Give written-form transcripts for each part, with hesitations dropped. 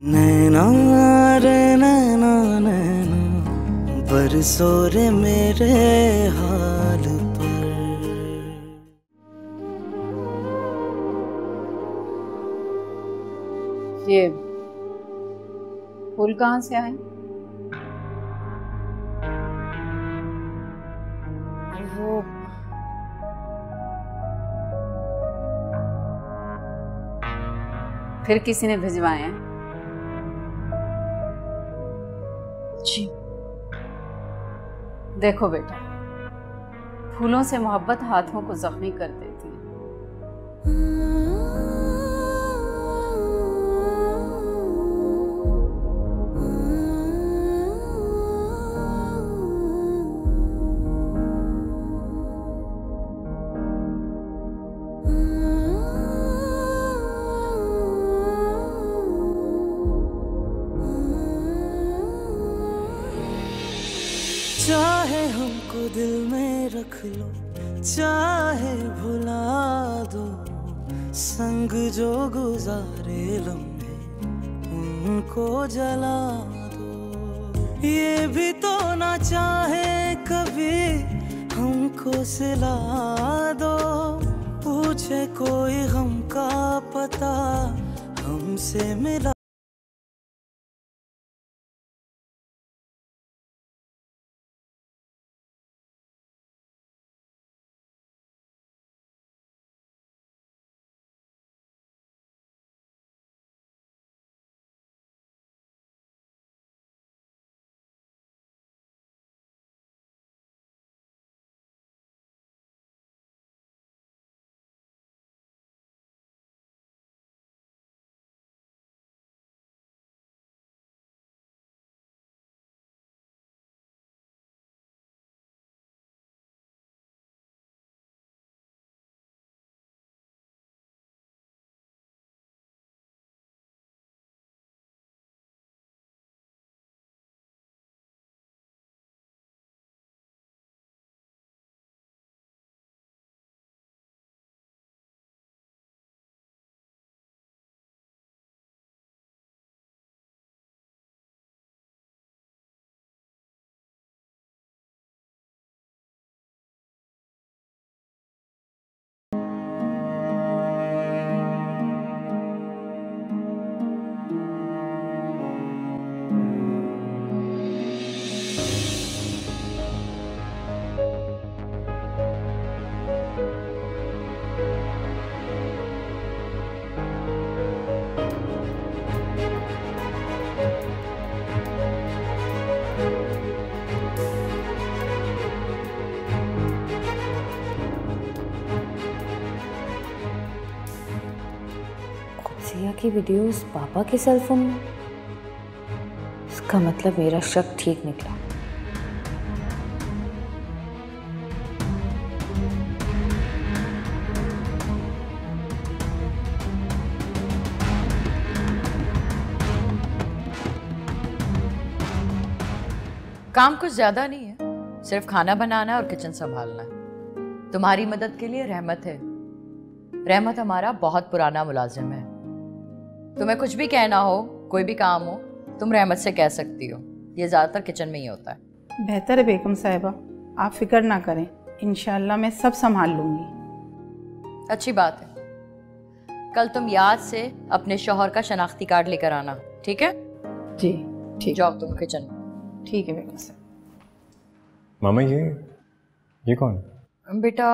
नैना रे नैना नैना बरसो रे मेरे हाल पर। ये फूल कहाँ से आए? वो फिर किसी ने भिजवाए हैं? जी देखो बेटा, फूलों से मोहब्बत हाथों को जख्मी कर देती है। चाहे हमको दिल में रख लो, चाहे भुला दो, संग जो गुजारे लम्हे उनको जला दो। ये भी तो ना चाहे कभी हमको सिला दो, पूछे कोई गम का पता हमसे मिला। सिया की वीडियोस पापा के सेलफोन में, इसका मतलब मेरा शक ठीक निकला। काम कुछ ज्यादा नहीं है, सिर्फ खाना बनाना और किचन संभालना है। तुम्हारी मदद के लिए रहमत है। रहमत हमारा बहुत पुराना मुलाजिम है। तुम्हें कुछ भी कहना हो, कोई भी काम हो, तुम रहमत से कह सकती हो। ये ज्यादातर किचन में ही होता है। बेहतर है बेगम साहिबा, आप फिक्र ना करें, इंशाल्लाह मैं सब संभाल लूंगी। अच्छी बात है। कल तुम याद से अपने शौहर का शनाख्ती कार्ड लेकर आना, ठीक है? जी ठीक। जाओ तुम किचन में। ठीक है बेगम साहिबा। मामा ये कौन? बेटा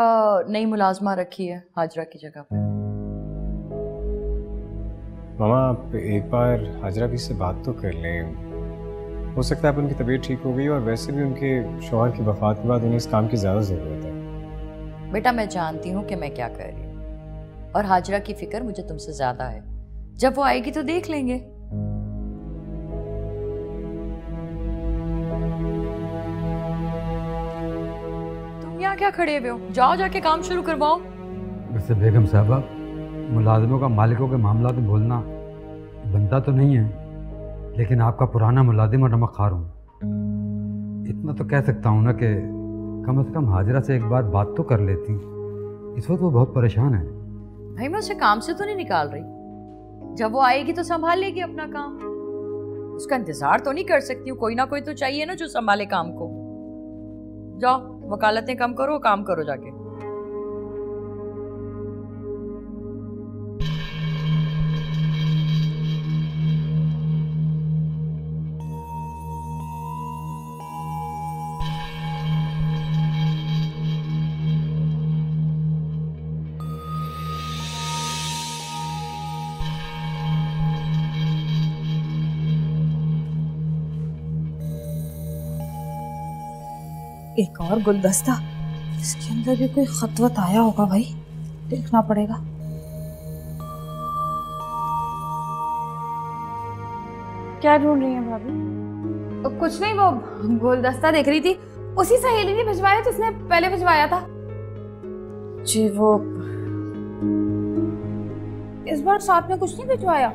नई मुलाजमा रखी है हाजरा की जगह पे। मामा आप एक बार हाजरा भी से बात तो कर लें। हो सकता है अब उनकी तबीयत ठीक हो गई, और वैसे भी उनके शौहर की वफात के बाद उन्हें इस काम की ज़्यादा ज़रूरत है। बेटा मैं जानती हूँ कि मैं क्या कर रही हूँ, और हाजरा की फिक्र मुझे तुमसे ज़्यादा है। जब वो आएगी तो देख लेंगे। तुम यहाँ क्या खड़े हुए हो? जाओ जाके काम शुरू करवाओ। वैसे बेगम साहबा, मुलाजिमों का मालिकों के मामला में बोलना बनता तो नहीं है, लेकिन आपका पुराना मुलाजिम और नमकखार हूँ। इतना तो कह सकता हूँ ना कि कम से कम हाजरा से एक बार बात तो कर लेती। इस वक्त वो बहुत परेशान है। भाई मैं उसे काम से तो नहीं निकाल रही, जब वो आएगी तो संभाल लेगी अपना काम। उसका इंतजार तो नहीं कर सकती हूँ, कोई ना कोई तो चाहिए ना जो संभाले काम को। जाओ वकालतें कम करो, काम करो जाके। एक और गुलदस्ता, इसके अंदर भी कोई खत वत आया होगा भाई, देखना पड़ेगा। क्या ढूंढ रही हैं भाभी? कुछ नहीं, वो गुलदस्ता देख रही थी। उसी सहेली ने भिजवाया जिसने पहले भिजवाया था जी। वो इस बार साथ में कुछ नहीं भिजवाया।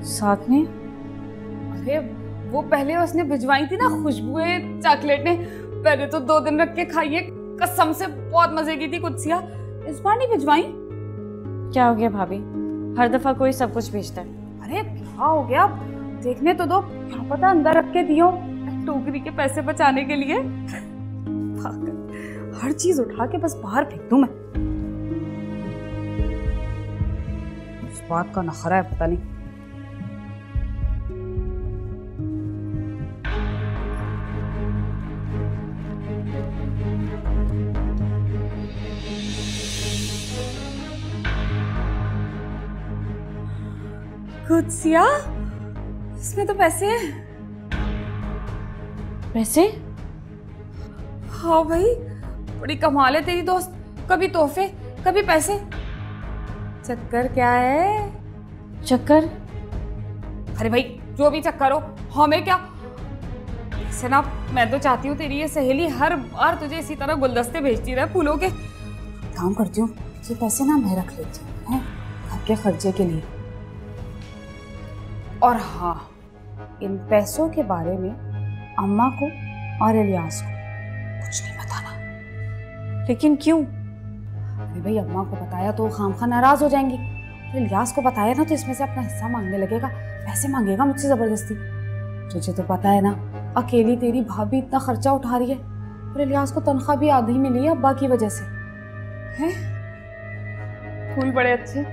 साथ में? अरे वो पहले उसने भिजवाई थी ना खुशबुएं चॉकलेटें, पहले तो 2 दिन रख के खाइए, कसम से बहुत मजे की थी कुत्सिया। इस बार नहीं भिजवाई। क्या हो गया भाभी, हर दफा कोई सब कुछ भेजता है। अरे क्या हो गया, देखने तो दो, क्या पता अंदर रख के दियो टोकरी के पैसे बचाने के लिए। हर चीज उठा के बस बाहर फेंक दूं मैं। इस बात का नखरा है पता नहीं। कुत्सिया, इसमें तो पैसे हैं। पैसे? हाँ भाई, बड़ी कमाल है तेरी दोस्त, कभी तोहफे कभी पैसे। चक्कर क्या है? चक्कर? अरे भाई जो भी चक्कर हो, हमें क्या। ऐसे ना मैं तो चाहती हूँ तेरी ये सहेली हर बार तुझे इसी तरह गुलदस्ते भेजती रहे फूलों के। काम करती हूँ, ये पैसे ना मैं रख लेती हूँ घर के खर्चे के लिए। और हाँ, इन पैसों के बारे में अम्मा को और इलियास को कुछ नहीं बताना। लेकिन क्यों? अरे भाई अम्मा को बताया तो खामखा नाराज हो जाएंगी, तो इलियास को बताया ना तो इसमें से अपना हिस्सा मांगने लगेगा, पैसे मांगेगा मुझसे जबरदस्ती। तुझे तो पता है ना, अकेली तेरी भाभी इतना खर्चा उठा रही है, और इलियास को तनख्वाह भी आधी मिली है अब्बा की वजह से। हैं? फूल बड़े अच्छे।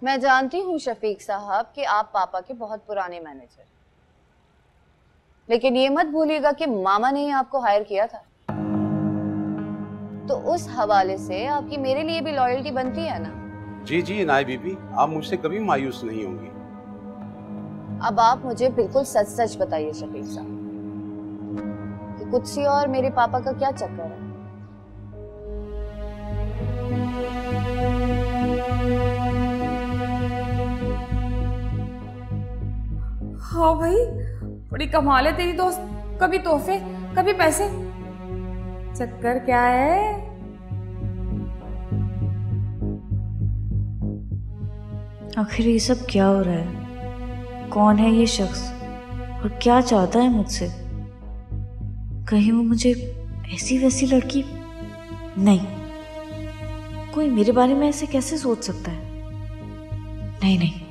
मैं जानती हूँ शफीक साहब कि आप पापा के बहुत पुराने मैनेजर, लेकिन ये मत भूलिएगा कि मामा ने ही आपको हायर किया था, तो उस हवाले से आपकी मेरे लिए भी लॉयल्टी बनती है ना। जी जी इनाय बीबी, आप मुझसे कभी मायूस नहीं होंगी। अब आप मुझे बिल्कुल सच सच बताइए शफीक साहब कि कुत्सी और मेरे पापा का क्या चक्कर है? हाँ भाई, बड़ी कमाल है तेरी दोस्त, कभी तोहफे कभी पैसे। चक्कर क्या है? आखिर ये सब क्या हो रहा है? कौन है ये शख्स और क्या चाहता है मुझसे? कहीं वो मुझे ऐसी वैसी लड़की? नहीं, कोई मेरे बारे में ऐसे कैसे सोच सकता है? नहीं नहीं।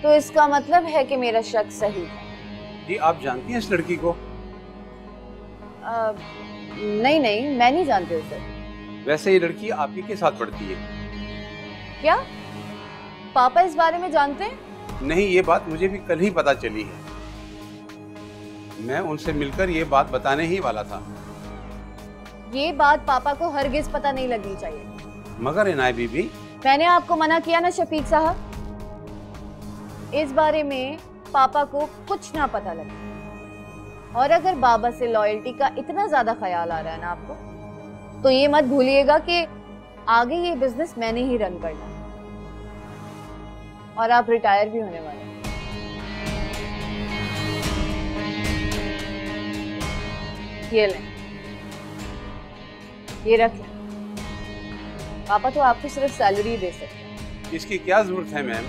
तो इसका मतलब है कि मेरा शक सही है। जी आप जानती हैं इस लड़की को? नहीं नहीं, मैं नहीं जानती उसे। वैसे ये लड़की आप ही के साथ पढ़ती है। क्या पापा इस बारे में जानते हैं? नहीं, ये बात मुझे भी कल ही पता चली है। मैं उनसे मिलकर ये बात बताने ही वाला था। ये बात पापा को हरगिज पता नहीं लगनी चाहिए। मगर इनाय बीबी, मैंने आपको मना किया ना शफीक साहब, इस बारे में पापा को कुछ ना पता लगे। और अगर बाबा से लॉयल्टी का इतना ज्यादा ख्याल आ रहा है ना आपको, तो ये मत भूलिएगा कि आगे ये बिजनेस मैंने ही रन करना है और आप रिटायर भी होने वाले हैं। ये लें, ये रख लें। पापा तो आपको सिर्फ सैलरी दे सकते हैं। इसकी क्या जरूरत है मैम?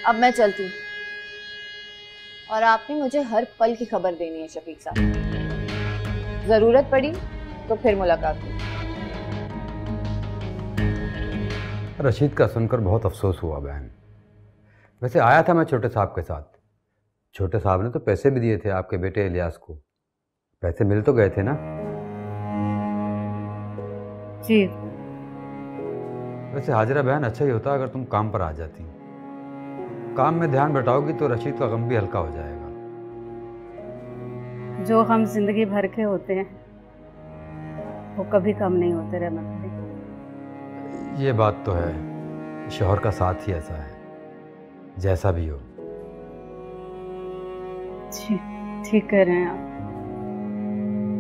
अब मैं चलती हूँ और आपने मुझे हर पल की खबर देनी है शफीक साहब। जरूरत पड़ी तो फिर मुलाकात होगी। रशीद का सुनकर बहुत अफसोस हुआ बहन। वैसे आया था मैं छोटे साहब के साथ। छोटे साहब ने तो पैसे भी दिए थे आपके बेटे इलियास को। पैसे मिल तो गए थे ना? जी। वैसे हाजिरा बहन, अच्छा ही होता अगर तुम काम पर आ जाती। काम में ध्यान बटाओगी तो रशीद का गम भी हल्का हो जाएगा। जो गम जिंदगी भर के होते हैं वो कभी कम नहीं होते रहमत भाई। ये बात तो है, शौहर का साथ ही ऐसा है, जैसा भी हो। ठीक कह रहे हैं आप।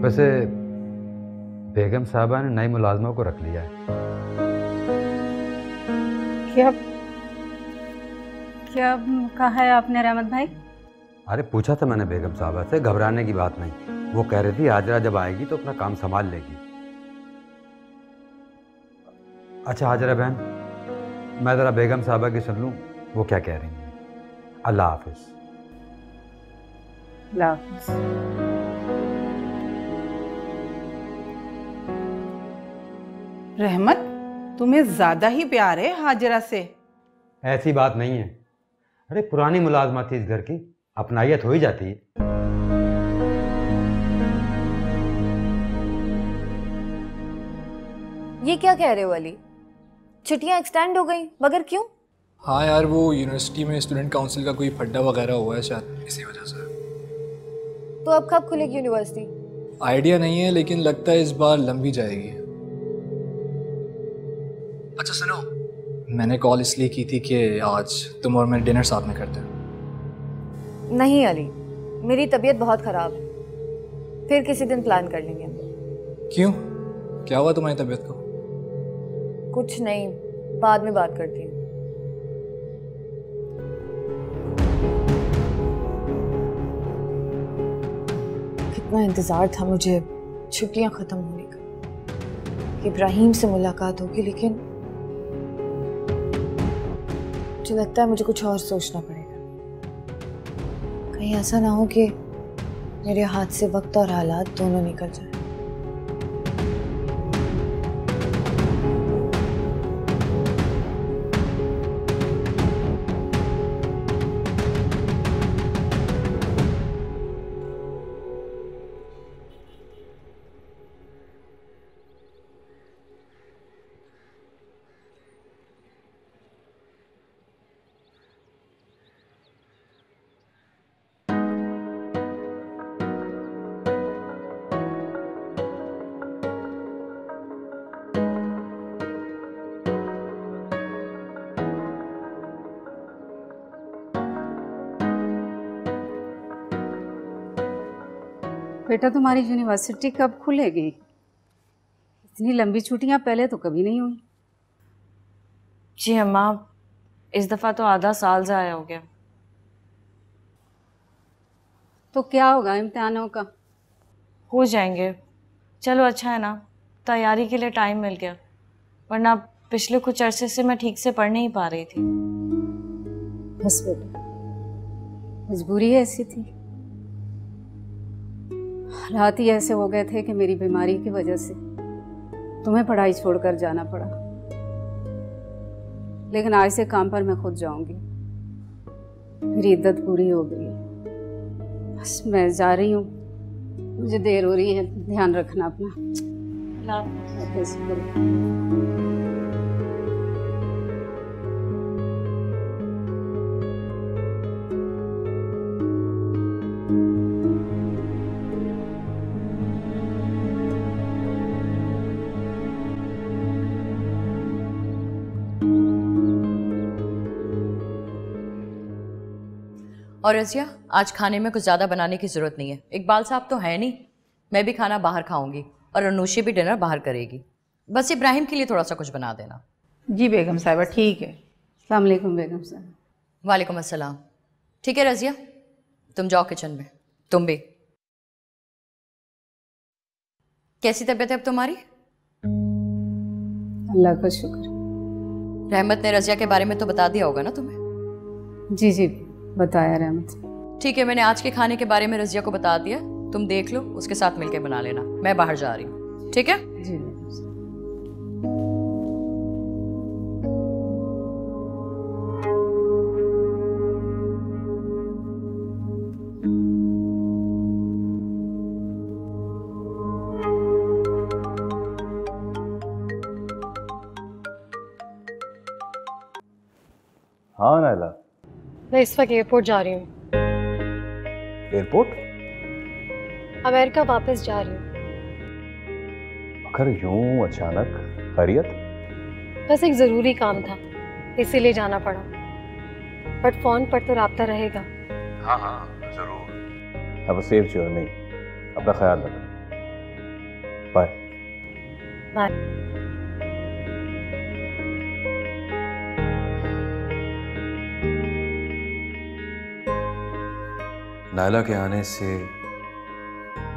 वैसे बेगम साहबा ने नई मुलाजमों को रख लिया है। क्या कहा है आपने रहमत भाई? अरे पूछा था मैंने बेगम साहबा से, घबराने की बात नहीं। वो कह रही थी हाजिरा जब आएगी तो अपना काम संभाल लेगी। अच्छा हाजिरा बहन, मैं ज़रा बेगम साहबा की सुन लूँ वो क्या कह रही हैं। अल्लाह हाफिज़। अल्लाह हाफिज़। रहमत, तुम्हें ज्यादा ही प्यार है हाजिरा से। ऐसी बात नहीं है। अरे पुरानी मुलाजमा थी इस घर की, अपनायत हो ही जाती है। ये क्या कह रहे हो अली? छुट्टियां एक्सटेंड हो गई, मगर क्यों? हाँ यार, वो यूनिवर्सिटी में स्टूडेंट काउंसिल का कोई फड्डा वगैरह हुआ है शायद, इसी वजह से। तो अब कब खुलेगी यूनिवर्सिटी? आइडिया नहीं है, लेकिन लगता है इस बार लंबी जाएगी। अच्छा सुनो, मैंने कॉल इसलिए की थी कि आज तुम और मैं डिनर साथ में करते हैं। नहीं अली, मेरी तबीयत बहुत ख़राब है, फिर किसी दिन प्लान कर लेंगे। क्यों, क्या हुआ तुम्हारी तबीयत को? कुछ नहीं, बाद में बात करती हूँ। कितना इंतज़ार था मुझे छुट्टियां ख़त्म होने का, कि इब्राहिम से मुलाकात होगी, लेकिन मुझे लगता है मुझे कुछ और सोचना पड़ेगा। कहीं ऐसा ना हो कि मेरे हाथ से वक्त और हालात दोनों निकल जाए। बेटा तुम्हारी यूनिवर्सिटी कब खुलेगी? इतनी लंबी छुट्टियां पहले तो कभी नहीं हुई। जी अम्मा, इस दफ़ा तो आधा साल ज़ाया हो गया। तो क्या होगा इम्तिहानों का? हो जाएंगे। चलो अच्छा है ना, तैयारी के लिए टाइम मिल गया, वरना पिछले कुछ अरसे से मैं ठीक से पढ़ नहीं पा रही थी। बस बेटा, मजबूरी ऐसी थी, हालात ही ऐसे हो गए थे कि मेरी बीमारी की वजह से तुम्हें पढ़ाई छोड़कर जाना पड़ा। लेकिन आज से काम पर मैं खुद जाऊंगी, मेरी इद्दत पूरी हो गई है। बस मैं जा रही हूँ, मुझे देर हो रही है, ध्यान रखना अपना। और रज़िया, आज खाने में कुछ ज़्यादा बनाने की ज़रूरत नहीं है। इकबाल साहब तो है नहीं, मैं भी खाना बाहर खाऊंगी और अनुशी भी डिनर बाहर करेगी। बस इब्राहिम के लिए थोड़ा सा कुछ बना देना। जी बेगम साहिबा, ठीक है। अस्सलाम वालेकुम बेगम साहब। वालेकुम अस्सलाम। ठीक है रज़िया, तुम जाओ किचन में। तुम भी। कैसी तबीयत है अब तुम्हारी? अल्लाह का शुक्र। रहमत ने रज़िया के बारे में तो बता दिया होगा ना तुम्हें? जी जी बताया रहमत। ठीक है, मैंने आज के खाने के बारे में रज़िया को बता दिया। तुम देख लो, उसके साथ मिलके बना लेना। मैं बाहर जा रही हूँ, ठीक है? जी। हाँ नायला, मैं इस वक्त एयरपोर्ट जा रही हूँ। एयरपोर्ट? अमेरिका वापस जा रही हूँ। मगर यूं अचानक? खैरियत? बस एक ज़रूरी काम था, इसीलिए जाना पड़ा। बट फ़ोन पर तो राब्ता रहेगा। हाँ हाँ जरूर। अब सेफ जर्नी, अपना ख्याल रखना। Bye bye. नायला के आने से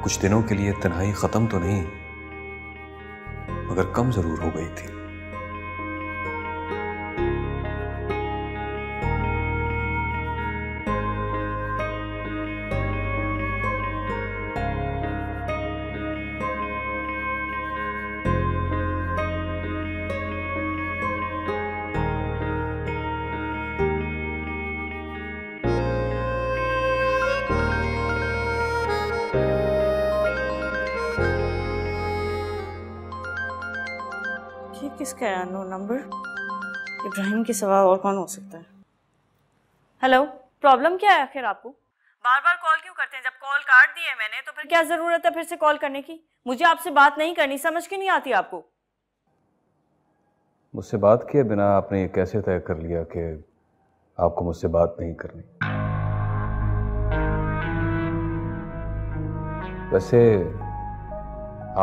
कुछ दिनों के लिए तन्हाई खत्म तो नहीं, मगर कम जरूर हो गई थी। किसका है नो नंबर? इब्राहिम के सिवा और कौन हो सकता है? हेलो, प्रॉब्लम क्या है आखिर आपको? बार बार कॉल क्यों करते हैं? जब कॉल काट दी है मैंने तो फिर क्या जरूरत है फिर से कॉल करने की? मुझे आपसे बात नहीं करनी, समझ क्यों नहीं आती आपको? मुझसे बात किए बिना आपने ये कैसे तय कर लिया कि आपको मुझसे बात नहीं करनी? वैसे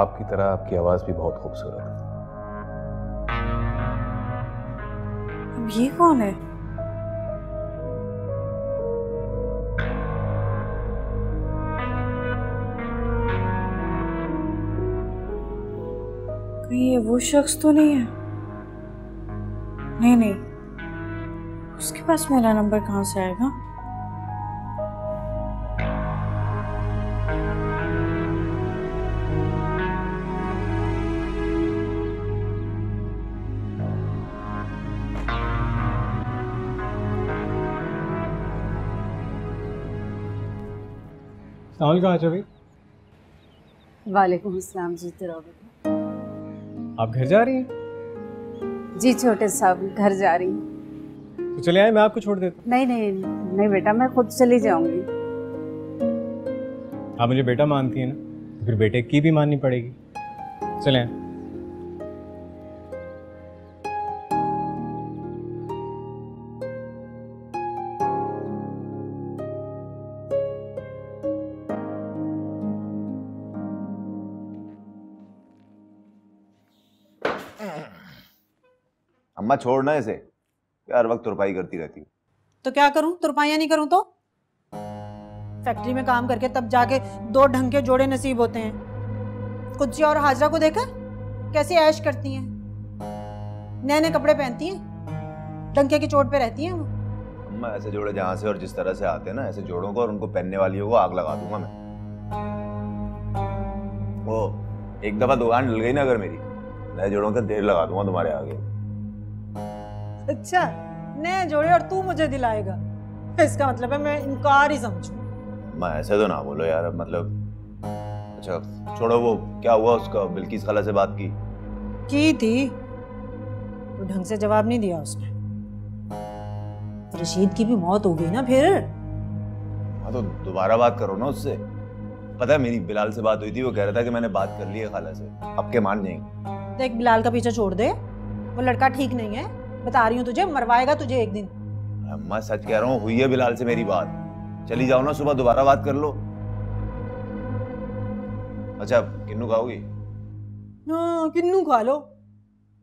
आपकी तरह आपकी आवाज भी बहुत खूबसूरत है। ये कौन है? कहीं ये वो शख्स तो नहीं है? नहीं, उसके पास मेरा नंबर कहाँ से आएगा? साल कहाँ चली? वालेकुम अस्सलाम जी। तेरा आप घर जा रही हैं? जी छोटे साहब, घर जा रही हूँ। तो चले आए, मैं आपको छोड़ देता हूँ। नहीं बेटा, मैं खुद चली जाऊंगी। आप मुझे बेटा मानती हैं ना, तो फिर बेटे की भी माननी पड़ेगी। चले आए। अम्मा छोड़ना इसे, हर वक्त तुरपाई करती रहती है। तो क्या करूं? तुरपाइयां नहीं करूं तो? फैक्ट्री में काम करके तब जाके दो ढंग के जोड़े नसीब होते हैं। कुद्सी और हाजरा को देखा कैसे ऐश करती हैं, नए नए कपड़े पहनती हैं, डंके की चोट पे रहती हैं वो। अम्मा ऐसे जोड़े जहां से और जिस तरह से आते हैं ना, ऐसे जोड़ों को और उनको पहनने वालियों को आग लगा दूंगा मैं। वो एक दफा दुकान डल गई ना अगर मेरी, नए जोड़ों का ढेर लगा दूंगा तुम्हारे आगे। अच्छा, नए जोड़े और तू मुझे दिलाएगा? इसका मतलब है मैं इनकार ही समझूं। मैं ऐसे तो ना बोलो यार, अब मतलब। अच्छा छोड़ो, वो क्या हुआ उसका? बिल्किस खाला से बात की थी तो ढंग से जवाब नहीं दिया उसने। रशीद की भी मौत हो गई ना फिर। हाँ तो दोबारा बात करो ना उससे। पता है मेरी बिलाल से बात हुई थी, वो कह रहा था कि मैंने बात कर ली है खाला से। अब के मान जाएंगे। देख बिलाल का पीछा छोड़ दे, वो लड़का ठीक नहीं है, बता रही हूँ तुझे, मरवाएगा तुझे एक दिन। अम्मा सच कह रहा हूँ, हुई है बिलाल से मेरी बात। चली जाओ ना, सुबह दोबारा बात कर लो। अच्छा किन्नू खाओगी? हाँ किन्नू खा लो,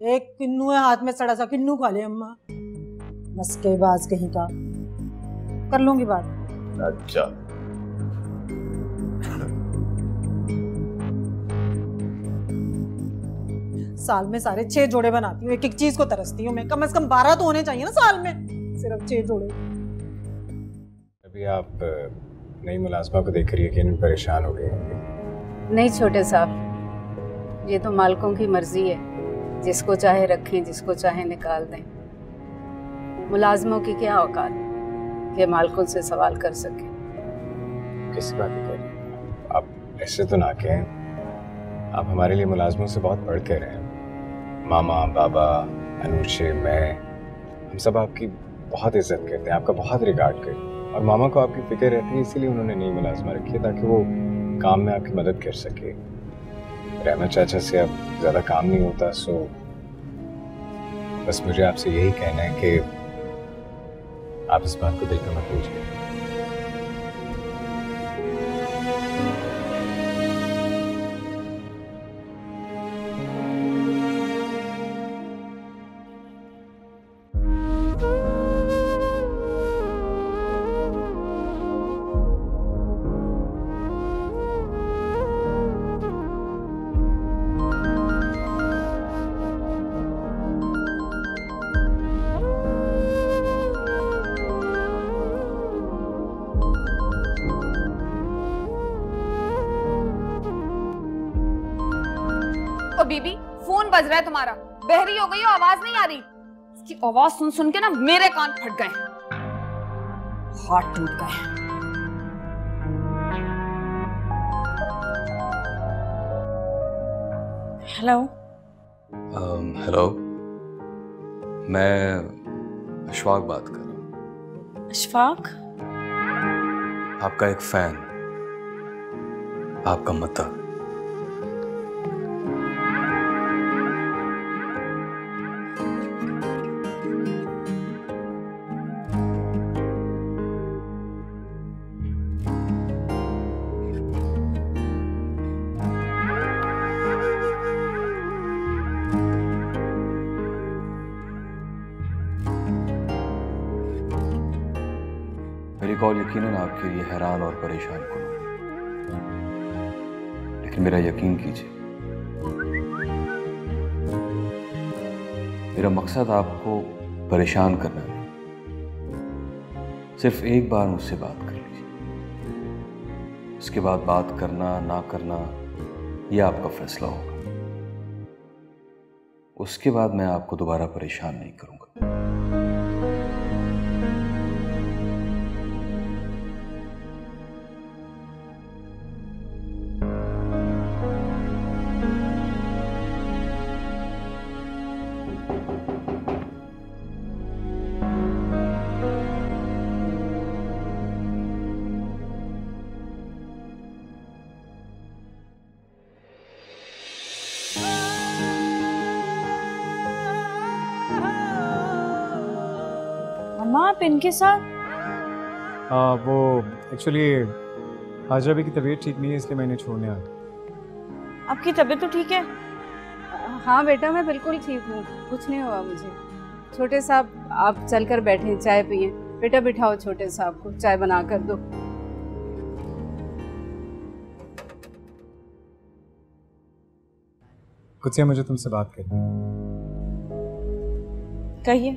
एक किन्नू है हाथ में सड़ा सा, किन्नू खा ले अम्मा। बस के बाज कहीं का, कर लूंगी बात। अच्छा साल में सारे 6 जोड़े बनाती हूँ, एक एक चीज को तरसती हूँ मैं। कम से कम 12 तो होने चाहिए ना साल में, सिर्फ 6 जोड़े। अभी आप नई मुलाजमा को देखकर यकीनन परेशान हो गए होंगे। नहीं छोटे साहब, ये तो मालिकों की मर्जी है, जिसको चाहे रखें, जिसको चाहे निकाल दें। मुलाजमों की क्या औकात कि मालिकों से सवाल कर सके। किसी बात नहीं कर रही आप, ऐसे तो ना कहें। आप हमारे लिए मुलाजमों से बहुत बढ़ कर हैं। मामा, बाबा, अनुचे, मैं, हम सब आपकी बहुत इज्जत करते हैं, आपका बहुत रिगार्ड करते हैं। और मामा को आपकी फिक्र रहती है, इसीलिए उन्होंने नई मुलाजमा रखी है ताकि वो काम में आपकी मदद कर सके। रहमत चाचा से अब ज़्यादा काम नहीं होता, सो बस मुझे आपसे यही कहना है कि आप इस बात को दिल पे मत लीजिए। ओ बीबी, फोन बज रहा है तुम्हारा, बहरी हो गई हो, आवाज नहीं आ रही। इसकी आवाज सुन सुन के ना मेरे कान फट गए, हाथ टूट गए। हेलो। हेलो, मैं अशफाक बात कर रहा हूँ। अशफाक? आपका एक फैन, आपका मता। मेरी कॉल यकीनन आपके लिए हैरान और परेशान करूंगी, लेकिन मेरा यकीन कीजिए, मेरा मकसद आपको परेशान करना नहीं। सिर्फ एक बार मुझसे बात कर लीजिए, उसके बाद बात करना ना करना यह आपका फैसला होगा। उसके बाद मैं आपको दोबारा परेशान नहीं करूंगा। अम्मा आप इनके साथ? वो एक्चुअली हाजरा भी की तबीयत ठीक नहीं है, इसलिए मैंने छोड़ने आ गया। आपकी तबीयत तो ठीक है? हाँ बेटा, मैं बिल्कुल ठीक हूँ, कुछ नहीं हुआ मुझे। छोटे साहब आप चलकर बैठे, चाय पिए। बेटा बिठाओ छोटे साहब को, चाय बना कर दो। कुछ से मुझे तुमसे बात करनी है। कहिए।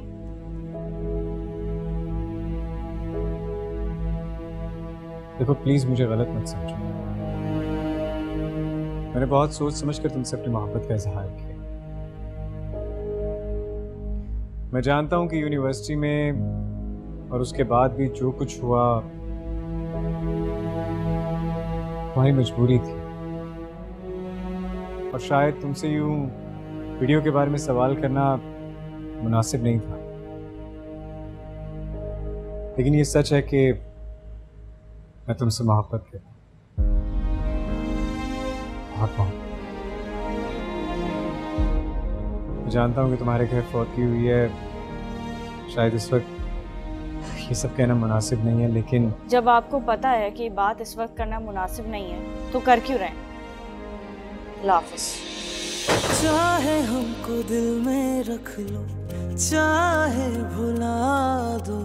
देखो प्लीज मुझे गलत मत समझो, मैंने बहुत सोच समझ कर तुमसे अपनी मोहब्बत का इजहार किया। मैं जानता हूं कि यूनिवर्सिटी में और उसके बाद भी जो कुछ हुआ तुम्हारी मजबूरी थी, और शायद तुमसे यूं वीडियो के बारे में सवाल करना मुनासिब नहीं था। लेकिन ये सच है कि मैं तुमसे मोहब्बत करता हूं, बहुत मोहब्बत। मैं जानता हूं कि तुम्हारे घर फौत की हुई है, शायद इस वक्त ये सब कहना मुनासिब नहीं है, लेकिन जब आपको पता है कि बात इस वक्त करना मुनासिब नहीं है तो कर क्यों रहे हैं? अल्लाह हाफ़िज़। चाहे हमको दिल में रख लो, चाहे भुला दो,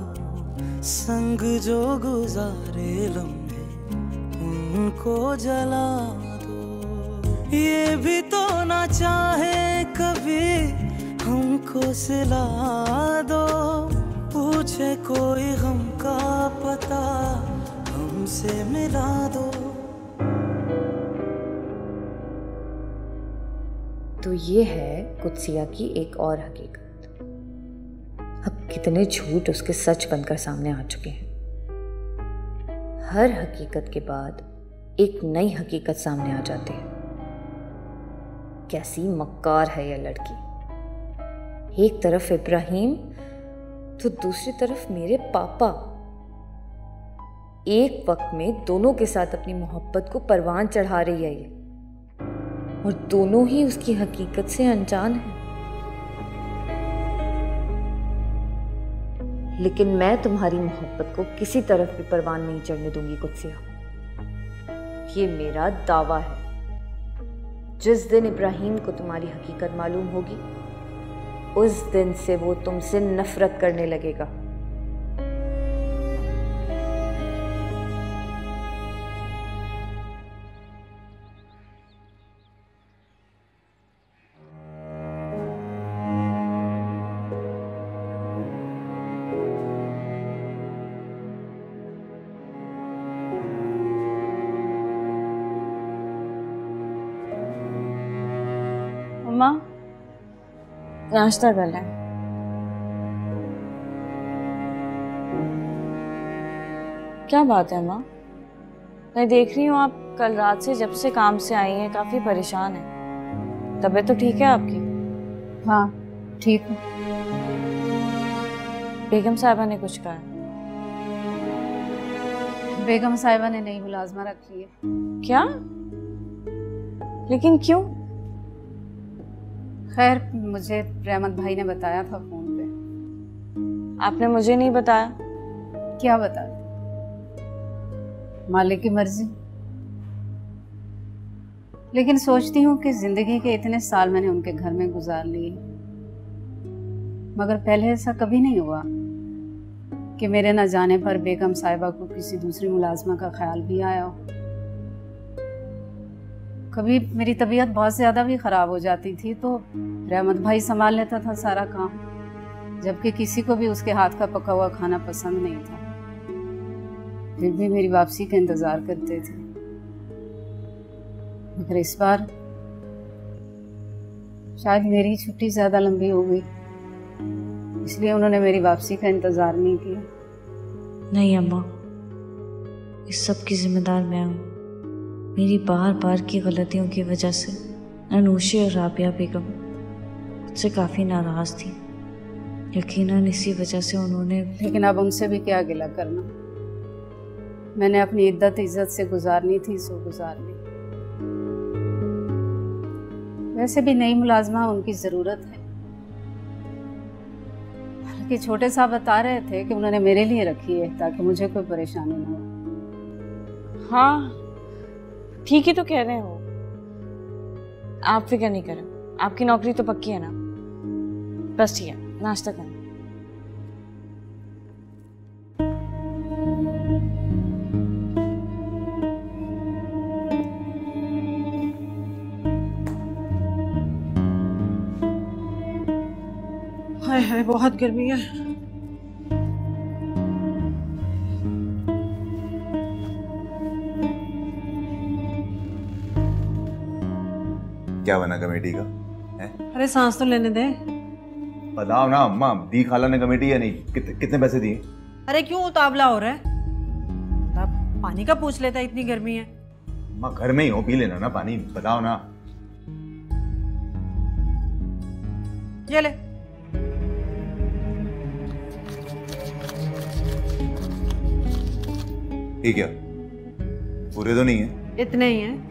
संग जो गुजारे लम्हे उनको जला दो। ये भी तो ना चाहे कभी हमको सिला दो, पूछे कोई गम का पता हमसे मिला दो। तो ये है कुत्सिया की एक और हकीकत। अब कितने झूठ उसके सच बनकर सामने आ चुके हैं। हर हकीकत के बाद एक नई हकीकत सामने आ जाती है। कैसी मक्कार है यह लड़की। एक तरफ इब्राहिम तो दूसरी तरफ मेरे पापा। एक वक्त में दोनों के साथ अपनी मोहब्बत को परवान चढ़ा रही है ये, और दोनों ही उसकी हकीकत से अनजान हैं। लेकिन मैं तुम्हारी मोहब्बत को किसी तरफ भी परवान नहीं चढ़ने दूंगी कुत्सिया। ये मेरा दावा है। जिस दिन इब्राहिम को तुम्हारी हकीकत मालूम होगी, उस दिन से वो तुमसे नफरत करने लगेगा। अम्मा, नाश्ता कर लें। क्या बात है माँ? मैं देख रही हूँ आप कल रात से जब से काम से आई हैं काफी परेशान हैं। तबीयत तो ठीक है आपकी? हाँ ठीक हूँ। बेगम साहिबा ने कुछ कहा? बेगम साहिबा ने नई मुलाजमा रखी है। क्या? लेकिन क्यों? खैर मुझे रहमत भाई ने बताया था फोन पे। आपने मुझे नहीं बताया? क्या बता? मालिक की मर्जी। लेकिन सोचती हूँ कि जिंदगी के इतने साल मैंने उनके घर में गुजार लिए, मगर पहले ऐसा कभी नहीं हुआ कि मेरे न जाने पर बेगम साहिबा को किसी दूसरी मुलाजमा का ख्याल भी आया हो। कभी मेरी तबीयत बहुत ज़्यादा भी ख़राब हो जाती थी तो रहमत भाई संभाल लेता था सारा काम, जबकि किसी को भी उसके हाथ का पका हुआ खाना पसंद नहीं था। फिर भी मेरी वापसी का इंतज़ार करते थे। मगर इस बार शायद मेरी छुट्टी ज़्यादा लंबी हो गई, इसलिए उन्होंने मेरी वापसी का इंतज़ार नहीं किया। नहीं अम्मा, इस सब की जिम्मेदार मैं हूँ। मेरी बार बार की गलतियों की वजह से अनूशी और राबिया बेगम मुझसे काफ़ी नाराज़ थी। यकीनन इसी वजह से उन्होंने। लेकिन अब उनसे भी क्या गिला करना। मैंने अपनी इद्दत इज्जत से गुजारनी थी सो गुजार ली। वैसे भी नई मुलाजमा उनकी ज़रूरत है। हालांकि छोटे साहब बता रहे थे कि उन्होंने मेरे लिए रखी है ताकि मुझे कोई परेशानी ना हो। हाँ ठीक ही तो कह रहे हो। आप फिक्र नहीं करें, आपकी नौकरी तो पक्की है ना। बस ठीक है, नाश्ता करें। हाय हाय बहुत गर्मी है। क्या बना कमेटी का है? अरे सांस तो लेने दे। बताओ ना अम्मा, दी खाला ने कमेटी या नहीं? कितने पैसे दिए? अरे क्यों उतावला हो रहा है? पानी का पूछ लेता है, इतनी गर्मी है। अम्मा घर में ही हो, पी लेना ना पानी। बताओ ना। ये ले। ठीक है, पूरे तो नहीं है? इतने ही हैं।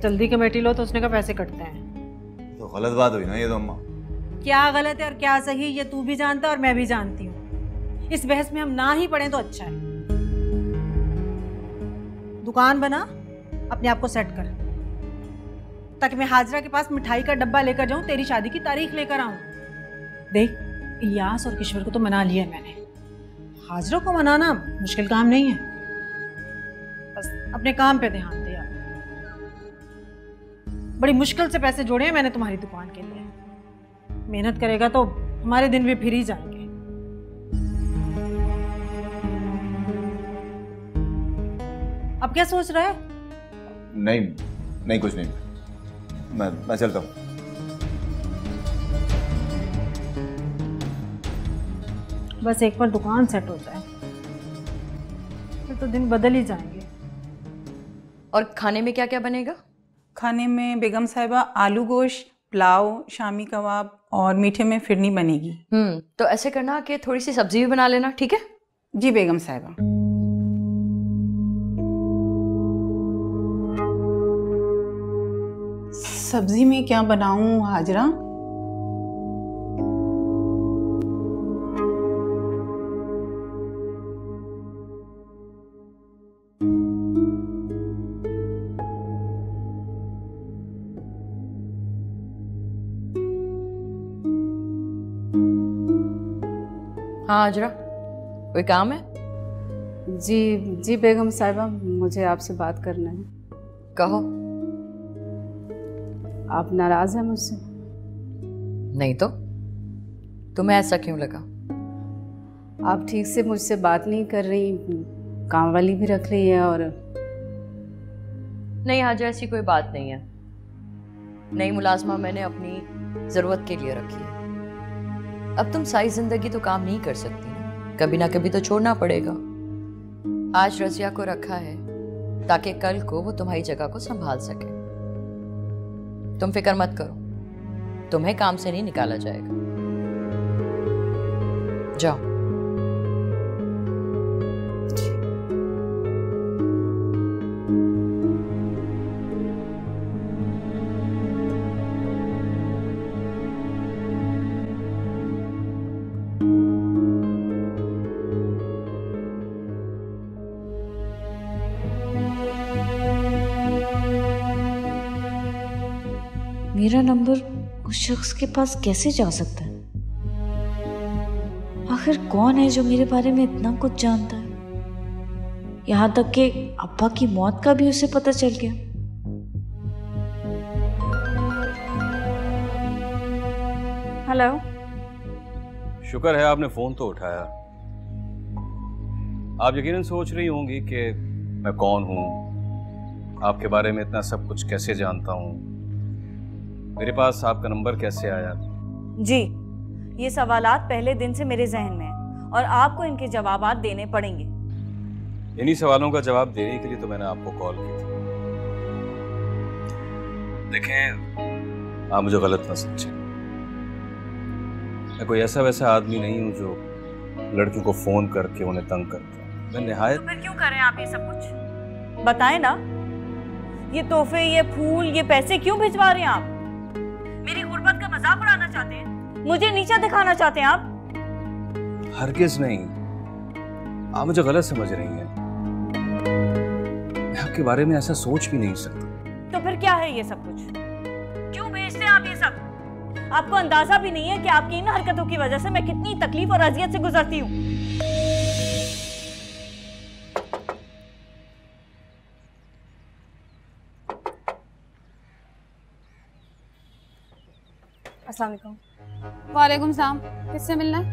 जल्दी कमेटी लो तो उसने का पैसे कटते हैं। तो गलत बात हुई ना ये तो अम्मा। क्या गलत है और क्या सही ये तू भी जानता है और मैं भी जानती हूँ। इस बहस में हम ना ही पड़े तो अच्छा है। दुकान बना, अपने आप को सेट कर, ताकि मैं हाजरा के पास मिठाई का डब्बा लेकर जाऊं, तेरी शादी की तारीख लेकर आऊं। देख, इलियास और किशोर को तो मना लिया है मैंने, हाजरा को मनाना मुश्किल काम नहीं है। बस अपने काम पे ध्यान दे। बड़ी मुश्किल से पैसे जोड़े हैं मैंने तुम्हारी दुकान के लिए। मेहनत करेगा तो हमारे दिन भी फिर ही जाएंगे। अब क्या सोच रहा है? नहीं नहीं, कुछ नहीं, मैं चलता हूँ। बस एक बार दुकान सेट हो जाए फिर तो दिन बदल ही जाएंगे। और खाने में क्या क्या बनेगा? खाने में बेगम साहिबा आलू गोश्त, पुलाव, शामी कबाब और मीठे में फिरनी बनेगी। तो ऐसे करना कि थोड़ी सी सब्जी भी बना लेना, ठीक है? जी बेगम साहिबा। सब्जी में क्या बनाऊं हाजरा? हाँ हाजरा, कोई काम है? जी जी बेगम साहिबा, मुझे आपसे बात करना है। कहो। आप नाराज हैं मुझसे? नहीं तो, तुम्हें ऐसा क्यों लगा? आप ठीक से मुझसे बात नहीं कर रही, काम वाली भी रख रही है। और नहीं हाजरा, ऐसी कोई बात नहीं है। नई मुलाजमा मैंने अपनी जरूरत के लिए रखी है। अब तुम सारी जिंदगी तो काम नहीं कर सकती ना, कभी ना कभी तो छोड़ना पड़ेगा। आज रजिया को रखा है ताकि कल को वो तुम्हारी जगह को संभाल सके। तुम फिक्र मत करो, तुम्हें काम से नहीं निकाला जाएगा। जाओ। मेरा नंबर उस शख्स के पास कैसे जा सकता है? आखिर कौन है जो मेरे बारे में इतना कुछ जानता है? यहाँ तक कि अब्बा की मौत का भी उसे पता चल गया। हेलो। शुक्र है आपने फोन तो उठाया। आप यकीनन सोच रही होंगी कि मैं कौन हूँ, आपके बारे में इतना सब कुछ कैसे जानता हूँ, मेरे पास आपका नंबर कैसे आया। जी, ये सवालात पहले दिन से मेरे जहन में हैं और आपको इनके जवाबात देने पड़ेंगे। इन्हीं सवालों का जवाब देने के लिए तो मैंने आपको कॉल की थी। देखें, आप मुझे गलत ना समझें, मैं कोई ऐसा वैसा आदमी नहीं हूँ जो लड़कियों को फोन करके उन्हें तंग करता हूँ। मैं निहायत। तो फिर क्यों कर रहे हैं आप ये सब कुछ? बताएं ना, ये तोहफे, ये फूल, ये पैसे क्यों भिजवा रहे हैं आप? मेरी गुर्बत का मजाक उड़ाना चाहते हैं? मुझे नीचा दिखाना चाहते हैं आप? हरगिज नहीं, आप मुझे गलत समझ रही हैं। मैं आपके बारे में ऐसा सोच भी नहीं सकता। तो फिर क्या है ये सब कुछ? क्यों भेजते हैं आप ये सब? आपको अंदाजा भी नहीं है कि आपकी इन हरकतों की वजह से मैं कितनी तकलीफ और अजियत से गुजरती हूँ। अस्सलाम वालेकुम। वालेकुम सलाम। किससे मिलना है?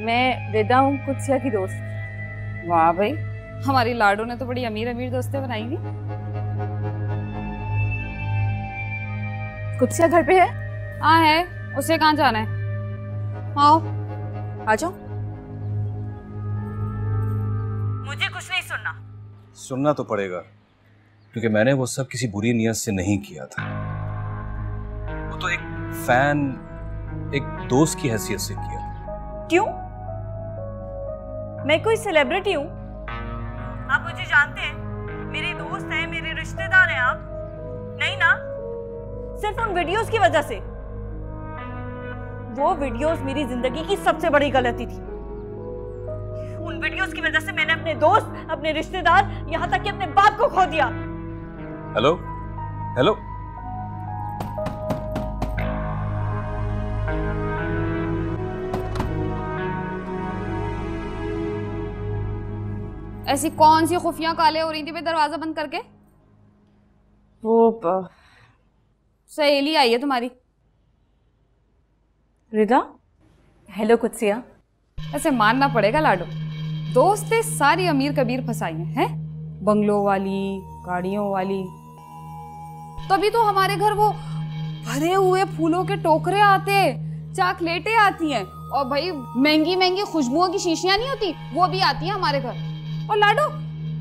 मैं रिदा हूँ, कुत्सिया की दोस्त। वाह भाई, हमारी लाडो ने तो बड़ी अमीर अमीर दोस्तें बनाई हैं। कुत्सिया घर पे है? हाँ है, उसे कहाँ जाना है? आओ। आ जाओ। मुझे कुछ नहीं सुनना। सुनना तो पड़ेगा, क्योंकि मैंने वो सब किसी बुरी नीयत से नहीं किया था। वो तो एक फैन, एक दोस्त की हैसियत से किया। क्यों? मैं कोई सेलिब्रिटी हूँ? आप मुझे जानते हैं, मेरे दोस्त हैं, मेरे रिश्तेदार हैं आप? नहीं ना? सिर्फ उन वीडियोस की वजह से। वो वीडियोस मेरी जिंदगी की सबसे बड़ी गलती थी। उन वीडियोस की वजह से मैंने अपने दोस्त, अपने रिश्तेदार, यहाँ तक कि अपने बाप को खो दिया। हेलो हेलो, ऐसी कौन सी खुफिया काले हो रही थी बे दरवाजा बंद करके? वो सहेली आई है तुम्हारी रिदा। हेलो कुत्सिया। ऐसे मानना पड़ेगा लाडो, दोस्तें सारी अमीर कबीर फंसाई हैं, बंगलों वाली, गाड़ियों वाली। तभी तो हमारे घर वो भरे हुए फूलों के टोकरे आते, चॉकलेटें आती हैं, और भाई महंगी महंगी खुशबुओं की शीशियां नहीं होती, वो भी आती हैं हमारे घर। और लाडो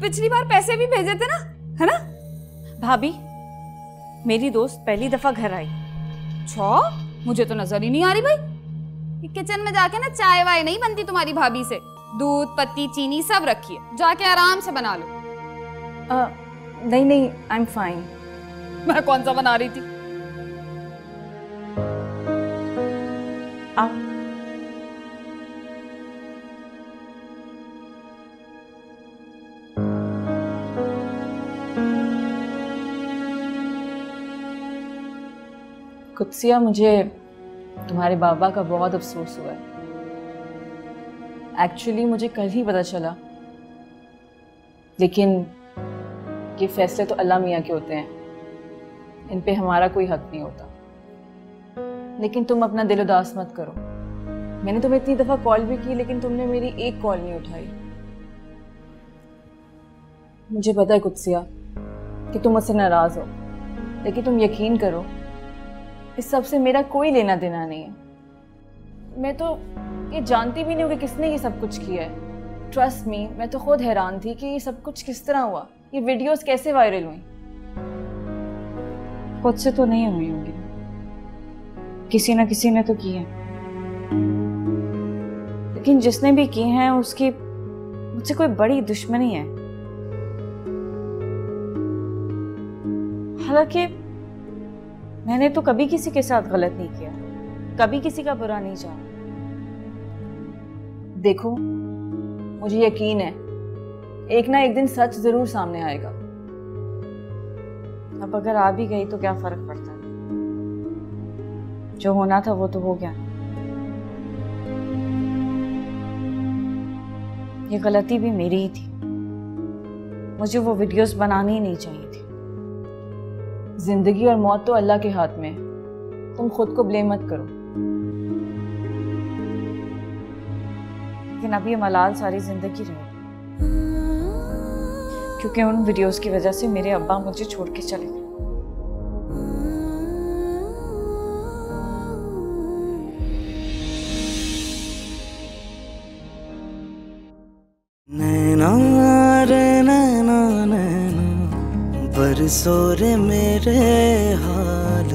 पिछली बार पैसे भी भेजे थे ना, है ना? भाभी, मेरी दोस्त पहली दफा घर आई। अच्छा, मुझे तो नजर ही नहीं आ रही भाई। किचन में जाके ना चाय वाय नहीं बनती तुम्हारी भाभी से, दूध पत्ती चीनी सब रखी है, जाके आराम से बना लो। नहीं नहीं, आई एम फाइन। मैं कौन सा बना रही थी? आप कुत्सिया, मुझे तुम्हारे बाबा का बहुत अफसोस हुआ है। एक्चुअली मुझे कल ही पता चला, लेकिन ये फैसले तो अल्लाह मियाँ के होते हैं, इन पे हमारा कोई हक नहीं होता। लेकिन तुम अपना दिल उदास मत करो। मैंने तुम्हें इतनी दफ़ा कॉल भी की, लेकिन तुमने मेरी एक कॉल नहीं उठाई। मुझे पता है कुत्सिया कि तुम मुझसे नाराज़ हो, लेकिन तुम यकीन करो, इस सब से मेरा कोई लेना देना नहीं है। मैं तो ये जानती भी नहीं हूँ कि किसने ये सब कुछ किया है। ट्रस्ट मी, मैं तो खुद हैरान थी कि ये सब कुछ किस तरह हुआ, ये वीडियोस कैसे वायरल हुई। खुद से तो नहीं हुई होंगी, किसी ना किसी ने तो की है, लेकिन जिसने भी की है उसकी मुझसे कोई बड़ी दुश्मनी है। हालांकि मैंने तो कभी किसी के साथ गलत नहीं किया, कभी किसी का बुरा नहीं चाहा। देखो, मुझे यकीन है एक ना एक दिन सच जरूर सामने आएगा। अब अगर आ भी गई तो क्या फर्क पड़ता है, जो होना था वो तो हो गया। ये गलती भी मेरी ही थी, मुझे वो वीडियोस बनानी ही नहीं चाहिए थी। जिंदगी और मौत तो अल्लाह के हाथ में है, तुम खुद को ब्लेम मत करो। लेकिन अब ये मलाल सारी जिंदगी रहेगी, क्योंकि उन वीडियोस की वजह से मेरे अब्बा मुझे छोड़ के चले गए। नैना रे नैना नैना बरसो रे मेरे हाल